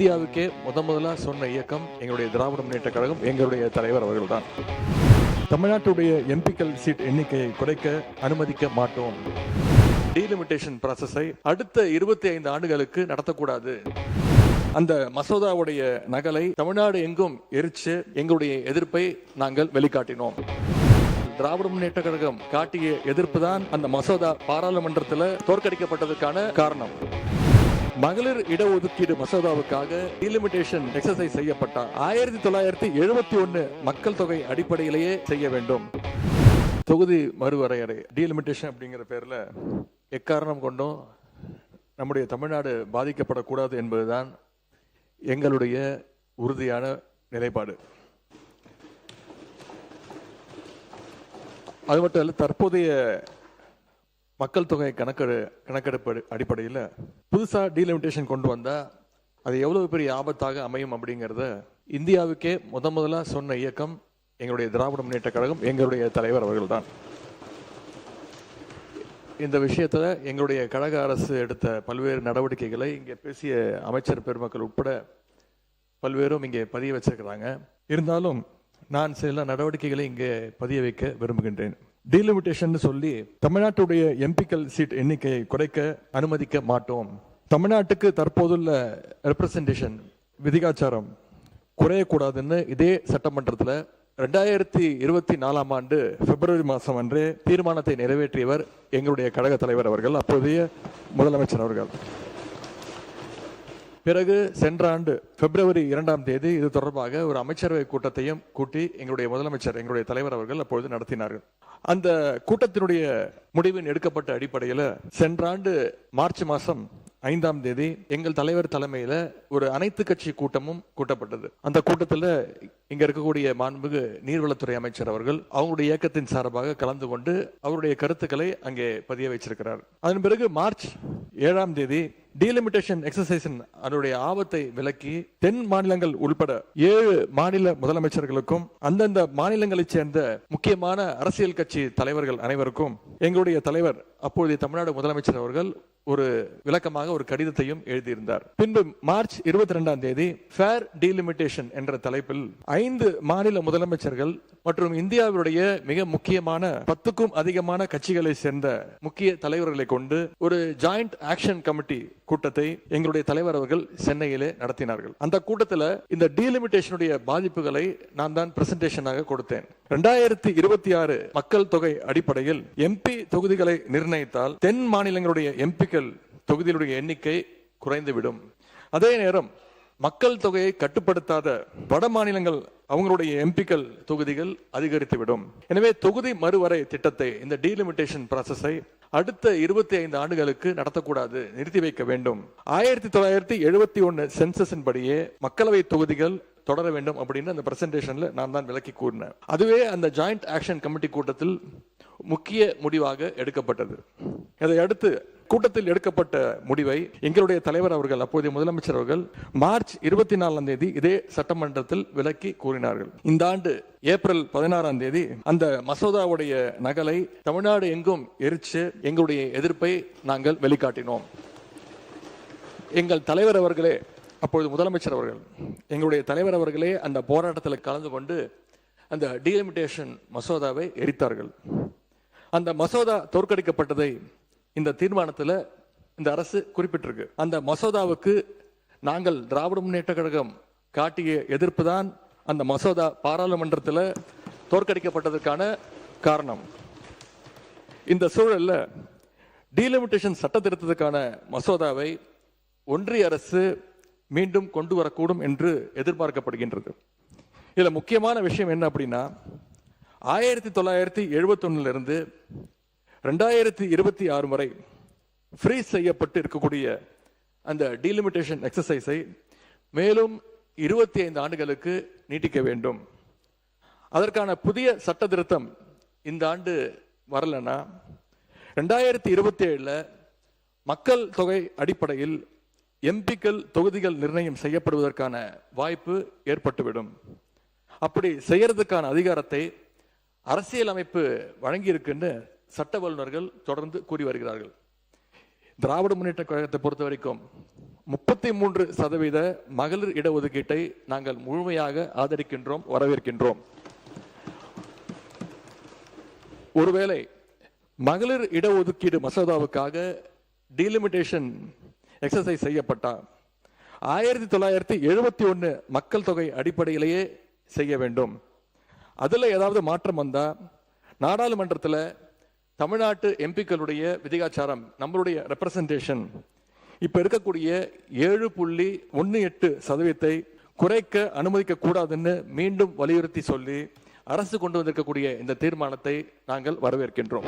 இந்தியாவுக்கே முதலா சொன்ன இயக்கம் எங்களுடைய திராவிட முன்னேற்ற கழகம், எங்களுடைய தலைவர் அவர்கள்தான். தமிழ்நாட்டுடைய எம்பிக்கள் சீட் எண்ணிக்கையை குறைக்க அனுமதிக்க மாட்டோம். டீலிமிட்டேஷன் ப்ராசஸை அடுத்த 25 ஆண்டுகளுக்கு நடத்தக்கூடாது. அந்த மசோதாவுடைய நகலை தமிழ்நாடு எங்கும் எரிச்சு எங்களுடைய எதிர்ப்பை நாங்கள் வெளிக்காட்டினோம். திராவிட முன்னேற்ற கழகம் காட்டிய எதிர்ப்பு தான் அந்த மசோதா பாராளுமன்றத்தில் தோற்கடிக்கப்பட்டதற்கான காரணம். மகளிர் இடஒதுக்கீடு மசோதாவுக்காக டீலிமிட்டேஷன் எக்ஸசைஸ் செய்யப்பட்டார். 1971 மக்கள் தொகை அடிப்படையிலேயே செய்ய வேண்டும். தொகுதி மறுவரையறை டீலிமிட்டேஷன் அப்படிங்கிற பேர்ல எக்காரணம் கொண்டும் நம்முடைய தமிழ்நாடு பாதிக்கப்படக்கூடாது என்பதுதான் எங்களுடைய உறுதியான நிலைப்பாடு. அது மட்டும் இல்ல, தற்போதைய மக்கள் தொகை கணக்கெடுப்பு அடிப்படையில் புதுசா டீலிமிட்டேஷன் கொண்டு வந்தா அது எவ்வளவு பெரிய ஆபத்தாக அமையும் அப்படிங்கிறத இந்தியாவுக்கே முதலா சொன்ன இயக்கம் எங்களுடைய திராவிட முன்னேற்ற கழகம், எங்களுடைய தலைவர் அவர்கள்தான். இந்த விஷயத்துல எங்களுடைய கழக அரசு எடுத்த பல்வேறு நடவடிக்கைகளை இங்கே பேசிய அமைச்சர் பெருமக்கள் உட்பட பல்வேறும் இங்கே பதிய வச்சிருக்கிறாங்க. இருந்தாலும் நான் சில நடவடிக்கைகளை இங்கே பதிய வைக்க விரும்புகின்றேன். டீலிமிட்டேஷன் சொல்லி தமிழ்நாட்டுடைய எம்பிக்கள் சீட் எண்ணிக்கையை குறைக்க அனுமதிக்க மாட்டோம். தமிழ்நாட்டுக்கு தற்போதுள்ள ரெப்ரசன்டேஷன் விதிகாச்சாரம் குறையக்கூடாதுன்னு இதே சட்டமன்றத்தில் 2024 ஆண்டு பிப்ரவரி மாதம் அன்றே தீர்மானத்தை நிறைவேற்றியவர் எங்களுடைய கழக தலைவர் அவர்கள், அப்போதைய முதலமைச்சர் அவர்கள். பிறகு சென்ற ஆண்டு பிப்ரவரி 2ஆம் தேதி இது தொடர்பாக ஒரு அமைச்சரவை கூட்டத்தையும் கூட்டி எங்களுடைய முதலமைச்சர், எங்களுடைய தலைவர் அவர்கள் அப்பொழுது நடத்தினார்கள். அந்த கூட்டத்தினுடைய முடிவின் எடுக்கப்பட்ட அடிப்படையில் சென்ற ஆண்டு மார்ச் மாதம் 5ஆம் தேதி எங்கள் தலைவர் தலைமையில ஒரு அனைத்து கட்சி கூட்டமும் கூட்டப்பட்டது. அந்த கூட்டத்தில் இங்க இருக்கக்கூடிய மாண்புமிகு நீர்வளத்துறை அமைச்சர் அவர்கள் அவங்களுடைய இயக்கத்தின் சார்பாக கலந்து கொண்டு அவருடைய கருத்துக்களை அங்கே பதிய வைச்சிருக்கிறார். அதன் பிறகு மார்ச் 7ஆம் தேதி டீலிமிட்டேஷன் எக்ஸசைஸின் அதனுடைய ஆபத்தை விலக்கி தென் மாநிலங்கள் உள்பட 7 மாநில முதலமைச்சர்களுக்கும் அந்தந்த மாநிலங்களைச் சேர்ந்த முக்கியமான அரசியல் கட்சி தலைவர்கள் அனைவருக்கும் எங்களுடைய தலைவர் அப்போதைய தமிழ்நாடு முதலமைச்சர் அவர்கள் ஒரு விளக்கமாக ஒரு கடிதத்தையும் எழுதியிருந்தார். பின்பு மார்ச் 22ஆம் தேதி ஃபேர் டீலிமிட்டேஷன் என்ற தலைப்பில் 5 மாநில முதலமைச்சர்கள் மற்றும் இந்தியாவுடைய மிக முக்கியமான 10க்கும் அதிகமான கட்சிகளை சேர்ந்த முக்கிய தலைவர்களை கொண்டு ஒரு ஜாயிண்ட் ஆக்ஷன் கமிட்டி கூட்டத்தை எங்களுடைய தலைவர் அவர்கள் சென்னையிலே நடத்தினார்கள். அந்த கூட்டத்தில் இந்த டீலிமிட்டேஷனுடைய பாதிப்புகளை நான் தான் பிரசன்டேஷனாக கொடுத்தேன். 2026 மக்கள் தொகை அடிப்படையில் எம்பி தொகுதிகளை நிர்ணயித்தால் தென் மாநிலங்களுடைய எம்பிக்கள் தொகுதிகளுடைய எண்ணிக்கை குறைந்துவிடும். அதே நேரம் மக்கள் தொகையை கட்டுப்படுத்தாத வட மாநிலங்கள் அவங்களுடைய எம்பிக்கள் தொகுதிகள் அதிகரித்துவிடும். எனவே தொகுதி மறுவரை திட்டத்தை, இந்த டீலிமிட்டேஷன் ப்ராசஸை அடுத்த 25 ஆண்டுகளுக்கு நடத்தக்கூடாது, நிறுத்தி வைக்க வேண்டும். 1971 சென்சஸின் படியே மக்களவை தொகுதிகள் தொடர வேண்டும் அப்படின்னு அந்த பிரசன்டேஷன்ல நான் தான் விளக்கி கூறினேன். அதுவே அந்த ஜாயிண்ட் ஆக்ஷன் கமிட்டி கூட்டத்தில் முக்கிய முடிவாக எடுக்கப்பட்டது. அதை அடுத்து கூட்டத்தில் எடுக்கப்பட்ட முடிவை எங்களுடைய தலைவர் அவர்கள், அப்போதைய முதலமைச்சர் அவர்கள் மார்ச் 24ஆம் தேதி இதே சட்டமன்றத்தில் விளக்கி கூறினார்கள். இந்த ஆண்டு ஏப்ரல் 16ஆம் தேதி அந்த மசோதாவுடைய நகலை தமிழ்நாடு எங்கும் எரிச்சு எங்களுடைய எதிர்ப்பை நாங்கள் வெளிக்காட்டினோம். எங்கள் தலைவர் அவர்களே, அப்பொழுது முதலமைச்சர் அவர்கள், எங்களுடைய தலைவர் அவர்களே அந்த போராட்டத்தில் கலந்து கொண்டு அந்த டீலிமிட்டேஷன் மசோதாவை எரித்தார்கள். அந்த மசோதா தோற்கடிக்கப்பட்டதை இந்த தீர்மானத்தில் இந்த அரசு குறிப்பிட்டிருக்கு. அந்த மசோதாவுக்கு நாங்கள் திராவிட முன்னேற்ற கழகம் காட்டிய எதிர்ப்பு தான் அந்த மசோதா பாராளுமன்றத்தில் தோற்கடிக்கப்பட்டதற்கான காரணம். இந்த சூழல்ல டீலிமிட்டேஷன் சட்ட திருத்தத்துக்கான மசோதாவை ஒன்றிய அரசு மீண்டும் கொண்டு வரக்கூடும் என்று எதிர்பார்க்கப்படுகின்றது. இதுல முக்கியமான விஷயம் என்ன அப்படின்னா, 1971 இருந்து 2026 வரை ஃப்ரீஸ் செய்யப்பட்டு இருக்கக்கூடிய அந்த டீலிமிட்டேஷன் எக்ஸசைஸை மேலும் 25 ஆண்டுகளுக்கு நீட்டிக்க வேண்டும். அதற்கான புதிய சட்ட திருத்தம் இந்த ஆண்டு வரலன்னா 2027 மக்கள் தொகை அடிப்படையில் எம்பிக்கள் தொகுதிகள் நிர்ணயம் செய்யப்படுவதற்கான வாய்ப்பு ஏற்பட்டுவிடும். அப்படி செய்யறதுக்கான அதிகாரத்தை அரசியல் அமைப்பு வழங்கியிருக்குன்னு சட்ட வல்லுநர்கள் தொடர்ந்து கூறி வருகிறார்கள். திராவிட முன்னேற்ற கழகத்தை பொறுத்த வரைக்கும் 33% மகளிர் இடஒதுக்கீட்டை நாங்கள் முழுமையாக ஆதரிக்கின்றோம், வரவேற்கின்றோம். ஒருவேளை மகளிர் இடஒதுக்கீடு மசோதாவுக்காக டீலிமிட்டேஷன் எக்ஸசைஸ் செய்யப்பட்டால் 1971 மக்கள் தொகை அடிப்படையிலேயே செய்ய வேண்டும். அதில் ஏதாவது மாற்றம் வந்தா நாடாளுமன்றத்தில் தமிழ்நாட்டு எம்பிக்களுடைய விதிகாச்சாரம், நம்மளுடைய ரெப்ரசன்டேஷன் இப்ப இருக்கக்கூடிய 7.18% குறைக்க அனுமதிக்க கூடாதுன்னு மீண்டும் வலியுறுத்தி சொல்லி அரசு கொண்டு வந்திருக்கக்கூடிய இந்த தீர்மானத்தை நாங்கள் வரவேற்கின்றோம்.